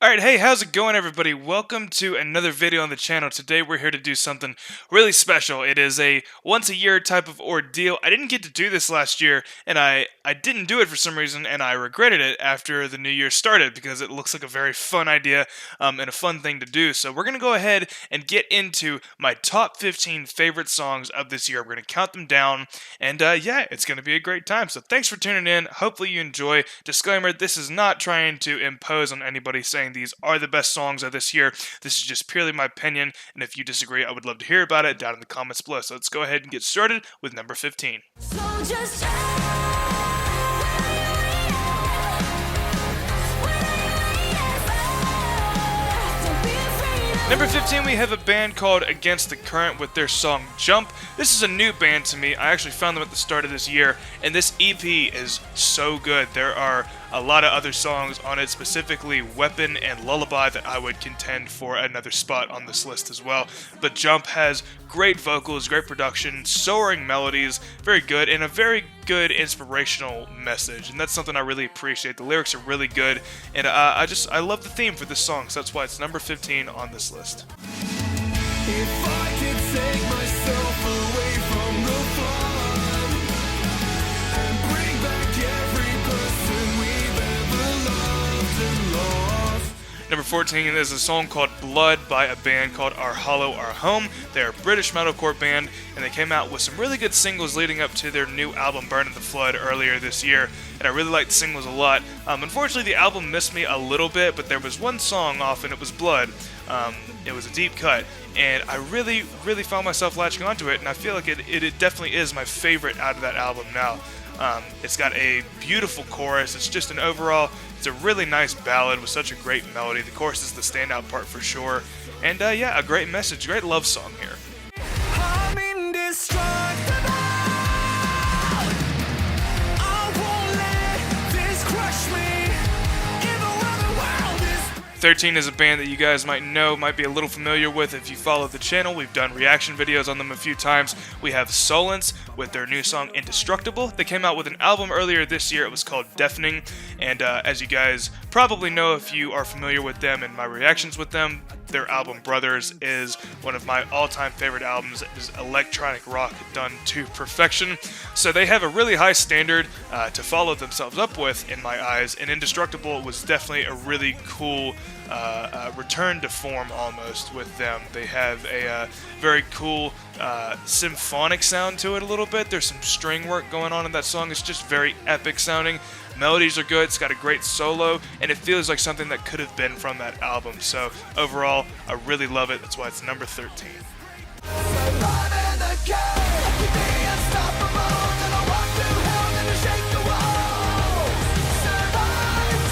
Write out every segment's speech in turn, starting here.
Alright, hey, how's it going everybody? Welcome to another video on the channel. Today we're here to do something really special. It is a once a year type of ordeal. I didn't get to do this last year, and I didn't do it for some reason, and I regretted it after the new year started because it looks like a very fun idea and a fun thing to do. So we're going to go ahead and get into my top 15 favorite songs of this year. We're going to count them down, and yeah, it's going to be a great time. So thanks for tuning in. Hopefully you enjoy. Disclaimer, this is not trying to impose on anybody saying these are the best songs of this year. This is just purely my opinion, and if you disagree, I would love to hear about it down in the comments below. So let's go ahead and get started with number 15. Number 15, we have a band called Against the Current with their song Jump. This is a new band to me. I actually found them at the start of this year, and this EP is so good. There are a lot of other songs on it, specifically Weapon and Lullaby, that I would contend for another spot on this list as well. But Jump has great vocals, great production, soaring melodies, very good, and a very good inspirational message, and that's something I really appreciate. The lyrics are really good, and I love the theme for this song, so that's why it's number 15 on this list. If I could take myself away from the flood and bring back every person we've ever loved and lost. Number 14 is a song called Blood by a band called Our Hollow, Our Home. They're a British metalcore band, and they came out with some really good singles leading up to their new album Burn in the Flood earlier this year, and I really liked the singles a lot. Unfortunately, the album missed me a little bit, but there was one song off, and it was Blood. It was a deep cut, and I really found myself latching onto it, and I feel like it definitely is my favorite out of that album now. It's got a beautiful chorus. It's just an overall, it's a really nice ballad with such a great melody. The chorus is the standout part for sure. And yeah, a great message, great love song here. I'm indestructible. I won't let this crush me. Even when the world is 13 is a band that you guys might know, might be a little familiar with if you follow the channel. We've done reaction videos on them a few times. We have Solence with their new song Indestructible. They came out with an album earlier this year. It was called Deafening, and as you guys probably know if you are familiar with them and my reactions with them, their album Brothers is one of my all-time favorite albums. It is electronic rock done to perfection. So they have a really high standard to follow themselves up with in my eyes, and Indestructible was definitely a really cool return to form almost with them. They have a very cool symphonic sound to it a little bit. There's some string work going on in that song. It's just very epic sounding. Melodies are good, it's got a great solo, and it feels like something that could have been from that album. So overall, I really love it. That's why it's number 13. surviving the game. Be unstoppable. Gonna walk through hell, gonna shake the walls.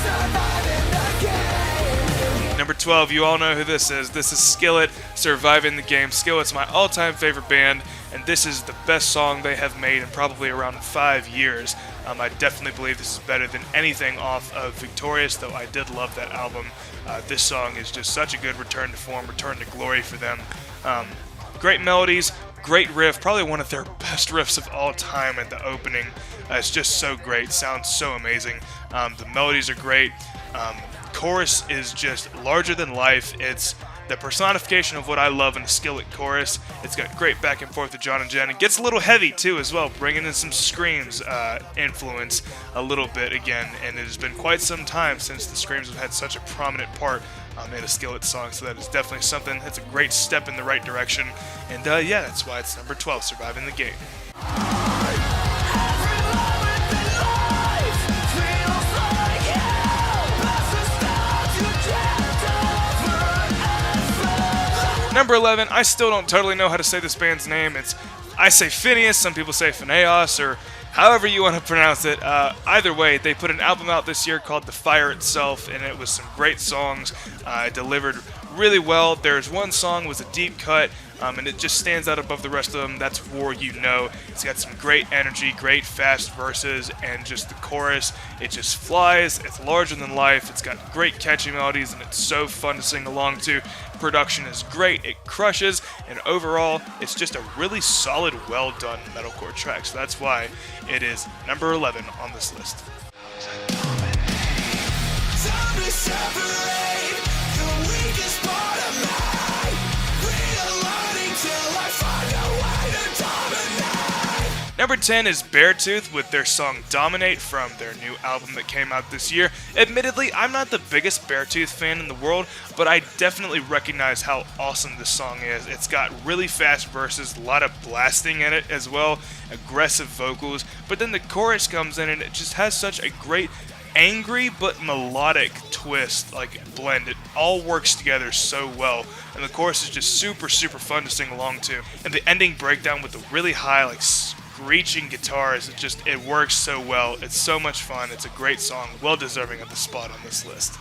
Surviving the game. Number 12, you all know who this is. This is Skillet, Surviving the Game. Skillet's my all-time favorite band, and this is the best song they have made in probably around 5 years. I definitely believe this is better than anything off of Victorious, though I did love that album. This song is just such a good return to form, return to glory for them. Great melodies, great riff, probably one of their best riffs of all time at the opening. It's just so great, sounds so amazing. The melodies are great. Chorus is just larger than life. It's the personification of what I love in a Skillet chorus. It's got great back and forth with John and Jen. It gets a little heavy too as well, bringing in some Screams influence a little bit again, and it has been quite some time since the Screams have had such a prominent part in a Skillet song, so that is definitely something that's a great step in the right direction, and yeah, that's why it's number 12, Surviving the Game. Every moment in life feels like hell. Past the stars you can't over. Number 11, I still don't totally know how to say this band's name. I say Phineas, some people say Phineas, or however you want to pronounce it. Either way, they put an album out this year called The Fire Itself, and it was some great songs. It delivered really well. There's one song was a deep cut, and it just stands out above the rest of them. That's War You Know. It's got some great energy, great fast verses, and just the chorus, it just flies. It's larger than life. It's got great catchy melodies, and it's so fun to sing along to. Production is great, it crushes, and overall, it's just a really solid, well-done metalcore track. So that's why it is number 11 on this list. Time to separate. Number 10 is Beartooth with their song Dominate from their new album that came out this year. Admittedly, I'm not the biggest Beartooth fan in the world, but I definitely recognize how awesome this song is. It's got really fast verses, a lot of blasting in it as well, aggressive vocals, but then the chorus comes in and it just has such a great angry but melodic twist, blend. It all works together so well, and the chorus is just super fun to sing along to. And the ending breakdown with the really high screeching guitars, it works so well. It's so much fun. It's a great song, well deserving of the spot on this list.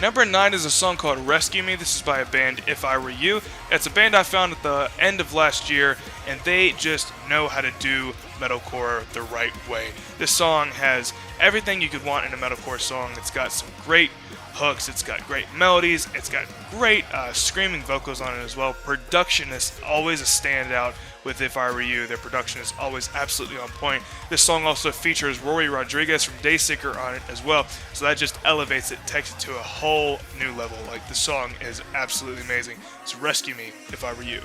Number 9 is a song called Rescue Me. This is by a band, If I Were You. It's a band I found at the end of last year, and they just know how to do metalcore the right way. This song has everything you could want in a metalcore song. It's got some great hooks, it's got great melodies, it's got great screaming vocals on it as well. Production is always a standout with If I Were You. Their production is always absolutely on point. This song also features Rory Rodriguez from Dayseeker on it as well, so that just elevates it, takes it to a whole new level. The song is absolutely amazing. So Rescue Me, If I Were You.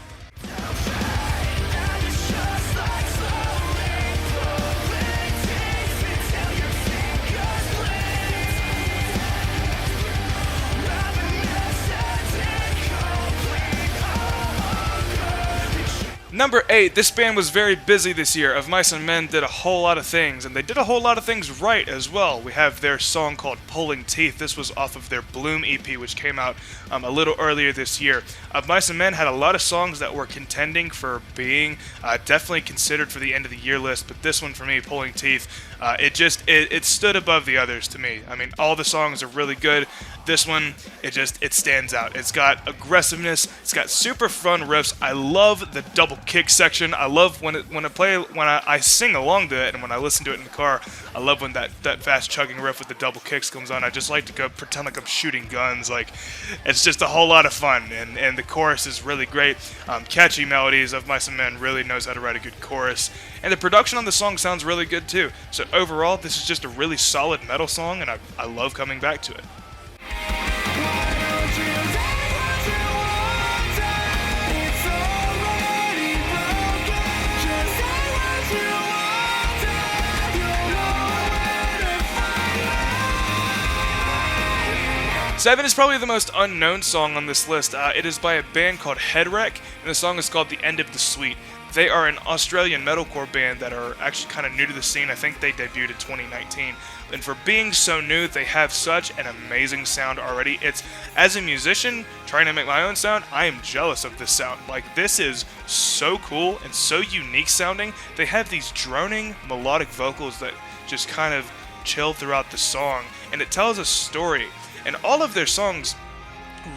Number 8, this band was very busy this year. Of Mice and Men did a whole lot of things, and they did a whole lot of things right as well. We have their song called Pulling Teeth. This was off of their Bloom EP, which came out a little earlier this year. Of Mice and Men had a lot of songs that were contending for being definitely considered for the end of the year list, but this one for me, Pulling Teeth, it stood above the others to me. I mean, all the songs are really good. This one, it stands out. It's got aggressiveness. It's got super fun riffs. I love the double kick section. I love when I sing along to it, and when I listen to it in the car. I love when that fast chugging riff with the double kicks comes on. I just like to go pretend like I'm shooting guns. It's just a whole lot of fun, and the chorus is really great. Catchy melodies. Of Mice and Men really knows how to write a good chorus, and the production on the song sounds really good too. So overall, this is just a really solid metal song, and I love coming back to it. Seven is probably the most unknown song on this list. It is by a band called Headwreck, and the song is called The End of the Suite. They are an Australian metalcore band that are actually kind of new to the scene. I think they debuted in 2019. And for being so new, they have such an amazing sound already. As a musician, trying to make my own sound, I am jealous of this sound. This is so cool and so unique sounding. They have these droning melodic vocals that just kind of chill throughout the song, and it tells a story. And all of their songs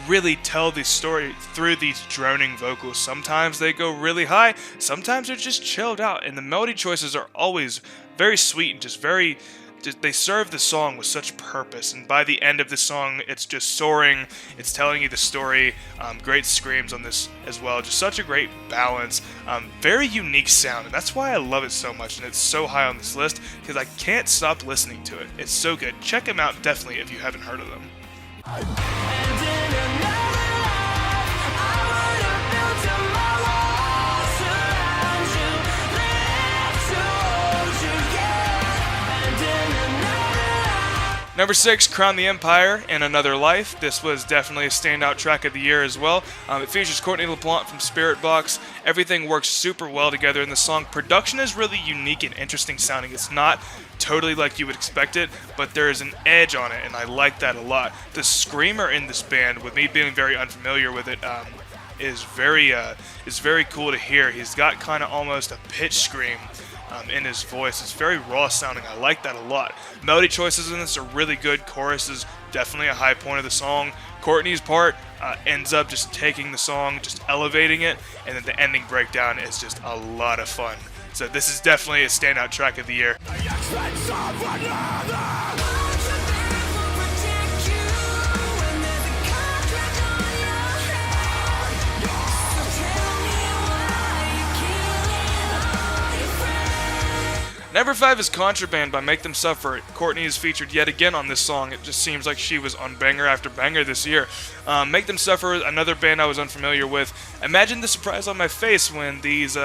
really tell the story through these droning vocals. Sometimes they go really high, sometimes they're just chilled out, and the melody choices are always very sweet and they serve the song with such purpose. And by the end of the song, it's just soaring, it's telling you the story. Great screams on this as well, just such a great balance. Very unique sound, and that's why I love it so much, and it's so high on this list because I can't stop listening to it. It's so good. Check them out definitely if you haven't heard of them. Number 6, Crown the Empire and Another Life. This was definitely a standout track of the year as well. It features Courtney LaPlante from Spiritbox. Everything works super well together in the song. Production is really unique and interesting sounding. It's not totally like you would expect it, but there is an edge on it, and I like that a lot. The screamer in this band, with me being very unfamiliar with it, is very cool to hear. He's got kind of almost a pitch scream in his voice. It's very raw sounding. I like that a lot. Melody choices in this are really good. Chorus is definitely a high point of the song. Courtney's part ends up just taking the song, just elevating it, and then the ending breakdown is just a lot of fun. So this is definitely a standout track of the year. Number 5 is Contraband by Make Them Suffer. Courtney is featured yet again on this song. It just seems like she was on banger after banger this year. Make Them Suffer, another band I was unfamiliar with. Imagine the surprise on my face when these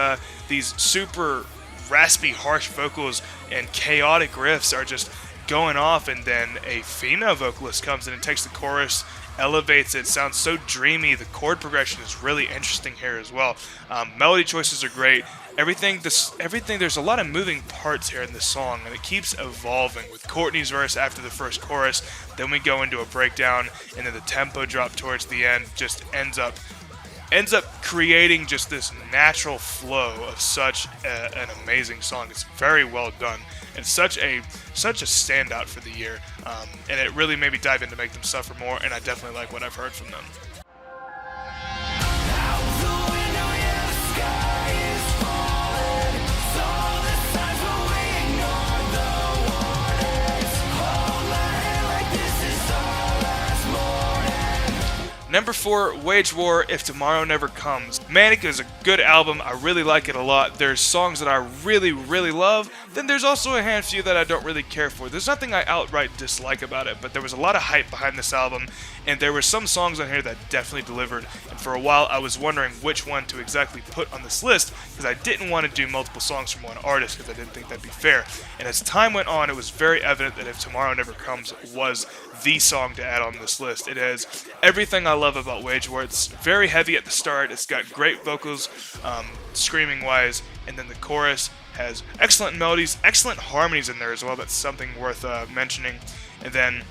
super raspy, harsh vocals and chaotic riffs are just going off, and then a female vocalist comes in and takes the chorus, elevates it, sounds so dreamy. The chord progression is really interesting here as well. Melody choices are great. Everything, there's a lot of moving parts here in this song, and it keeps evolving with Courtney's verse after the first chorus. Then we go into a breakdown, and then the tempo drop towards the end just ends up creating just this natural flow of such an amazing song. It's very well done, and such a standout for the year. And it really made me dive in to Make Them Suffer more, and I definitely like what I've heard from them. Number 4, Wage War, If Tomorrow Never Comes. Manic is a good album. I really like it a lot. There's songs that I really, really love. Then there's also a handful that I don't really care for. There's nothing I outright dislike about it, but there was a lot of hype behind this album, and there were some songs on here that definitely delivered. And for a while, I was wondering which one to exactly put on this list, because I didn't want to do multiple songs from one artist, because I didn't think that'd be fair. And as time went on, it was very evident that If Tomorrow Never Comes was the song to add on this list. It has everything I love about Wage War. It's very heavy at the start. It's got great vocals, screaming wise, and then the chorus has excellent melodies, excellent harmonies in there as well. That's something worth mentioning. And then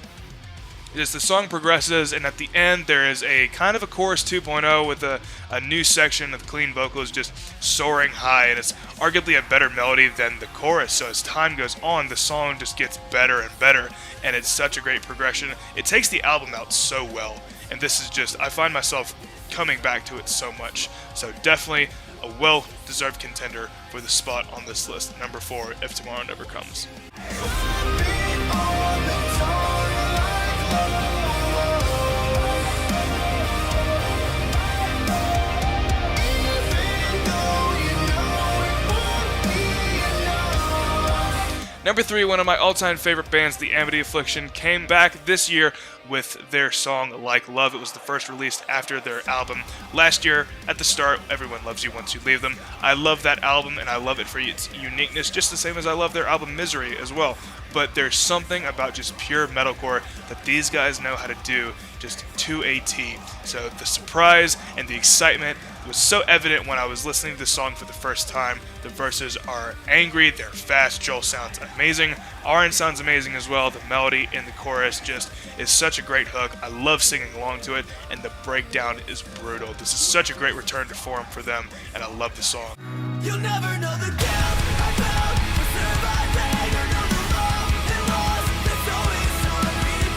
as the song progresses, and at the end there is a kind of a chorus 2.0 with a new section of clean vocals just soaring high, and it's arguably a better melody than the chorus. So as time goes on, the song just gets better and better, and it's such a great progression. It takes the album out so well, and this is just, I find myself coming back to it so much. So definitely a well-deserved contender for the spot on this list. Number 4, If Tomorrow Never Comes. Number 3, one of my all-time favorite bands, The Amity Affliction, came back this year with their song Like Love. It was the first released after their album last year. At the start, Everyone Loves You Once You Leave Them. I love that album, and I love it for its uniqueness, just the same as I love their album Misery as well. But there's something about just pure metalcore that these guys know how to do just to a T. So the surprise and the excitement was so evident when I was listening to this song for the first time. The verses are angry, they're fast, Joel sounds amazing, Aaron sounds amazing as well. The melody in the chorus just is such a great hook. I love singing along to it, and the breakdown is brutal. This is such a great return to form for them, and I love the song. You'll never know the gap I found for surviving, or know the love and loss that's always on repeat.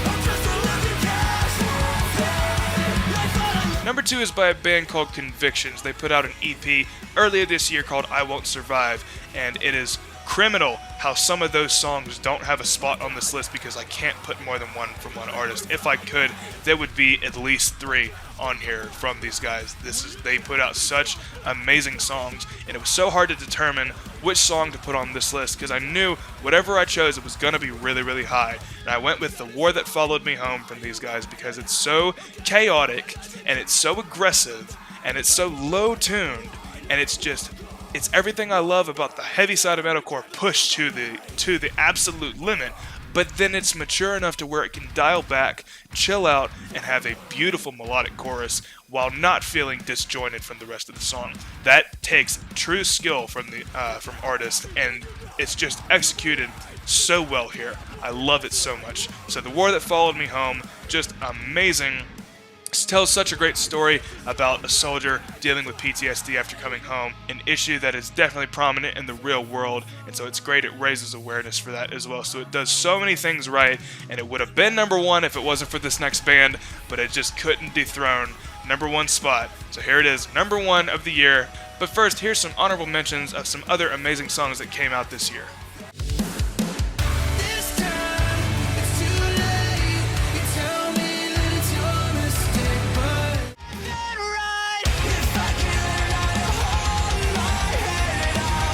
I'm just a living cash. Number 2 is by a band called Convictions. They put out an EP earlier this year called I Won't Survive, and it is criminal how some of those songs don't have a spot on this list, because I can't put more than one from one artist. If I could, there would be at least 3 on here from these guys. They put out such amazing songs, and it was so hard to determine which song to put on this list, because I knew whatever I chose, it was going to be really, really high. And I went with The War That Followed Me Home from these guys, because it's so chaotic, and it's so aggressive, and it's so low-tuned, and it's everything I love about the heavy side of metalcore pushed to the absolute limit, but then it's mature enough to where it can dial back, chill out, and have a beautiful melodic chorus while not feeling disjointed from the rest of the song. That takes true skill from artists, and it's just executed so well here. I love it so much. So The War That Followed Me Home, just amazing. Tells such a great story about a soldier dealing with PTSD after coming home, an issue that is definitely prominent in the real world, and so it's great. It raises awareness for that as well. So it does so many things right, and it would have been number 1 if it wasn't for this next band, but it just couldn't dethrone number 1 spot. So here it is, number 1 of the year. But first, here's some honorable mentions of some other amazing songs that came out this year. This time it's too late. You tell me that it's your mistake, but not right. If I could, I'd hold my head up.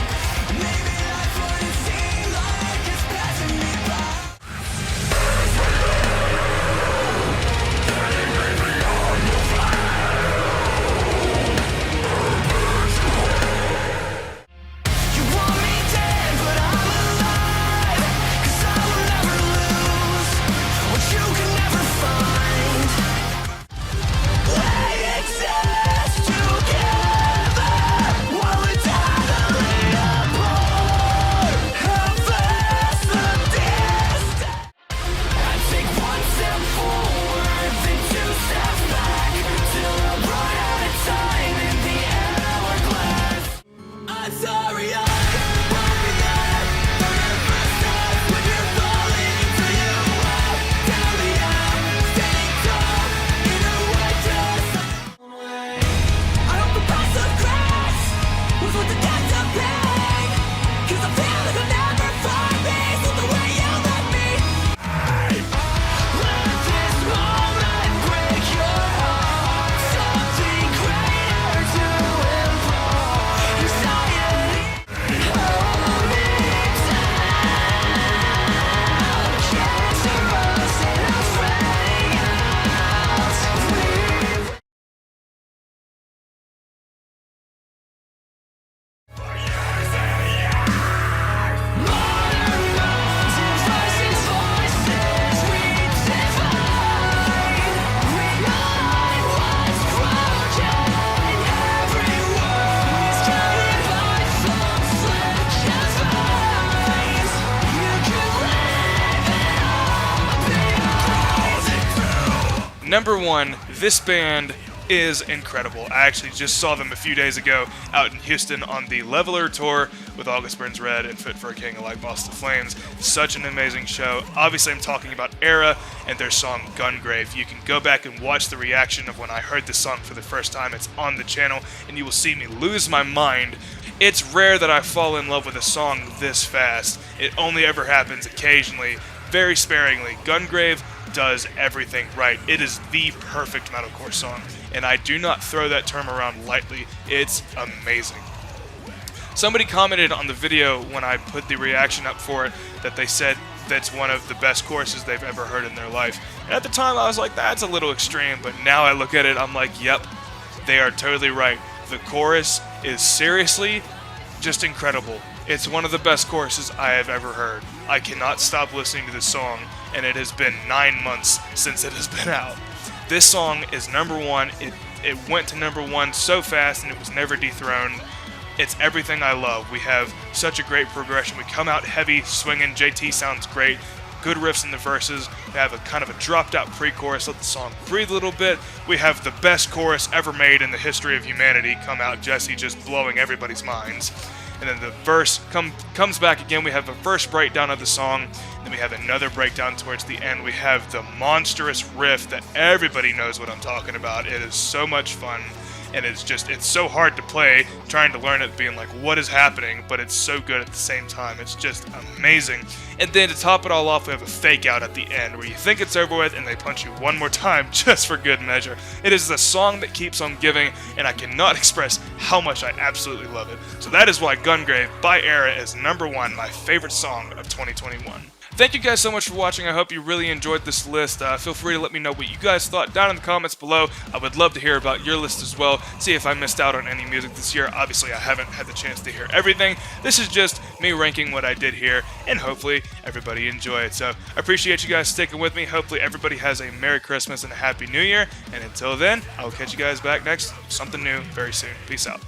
number one, this band is incredible. I actually just saw them a few days ago out in Houston on the Leveler tour with August Burns Red and Fit for a King and Like Boss the Flames. Such an amazing show. Obviously, I'm talking about Era and their song Gungrave. You can go back and watch the reaction of when I heard this song for the first time. It's on the channel, and you will see me lose my mind. It's rare that I fall in love with a song this fast. It only ever happens occasionally, very sparingly. Gungrave does everything right. It is the perfect metalcore song, and I do not throw that term around lightly. It's amazing. Somebody commented on the video when I put the reaction up for it that they said that's one of the best choruses they've ever heard in their life. And at the time I was like, that's a little extreme, but now I look at it, I'm like, yep, they are totally right. The chorus is seriously just incredible. It's one of the best choruses I have ever heard. I cannot stop listening to this song, and it has been 9 months since it has been out. This song is number one. It went to number one so fast, and it was never dethroned. It's everything I love. We have such a great progression. We come out heavy, swinging. JT sounds great. Good riffs in the verses. We have a kind of a dropped-out pre-chorus. Let the song breathe a little bit. We have the best chorus ever made in the history of humanity come out. Jesse just blowing everybody's minds. And then the verse comes back again. We have a first breakdown of the song. Then we have another breakdown towards the end. We have the monstrous riff that everybody knows what I'm talking about. It is so much fun. And it's so hard to play, trying to learn it, being like, what is happening? But it's so good at the same time. It's just amazing. And then to top it all off, we have a fake out at the end where you think it's over with and they punch you one more time just for good measure. It is the song that keeps on giving, and I cannot express how much I absolutely love it. So that is why Gungrave by Era is number one, my favorite song of 2021. Thank you guys so much for watching. I hope you really enjoyed this list. Feel free to let me know what you guys thought down in the comments below. I would love to hear about your list as well. See if I missed out on any music this year. Obviously, I haven't had the chance to hear everything. This is just me ranking what I did here, and hopefully everybody enjoyed it. So I appreciate you guys sticking with me. Hopefully everybody has a Merry Christmas and a Happy New Year. And until then, I will catch you guys back next. Something new very soon. Peace out.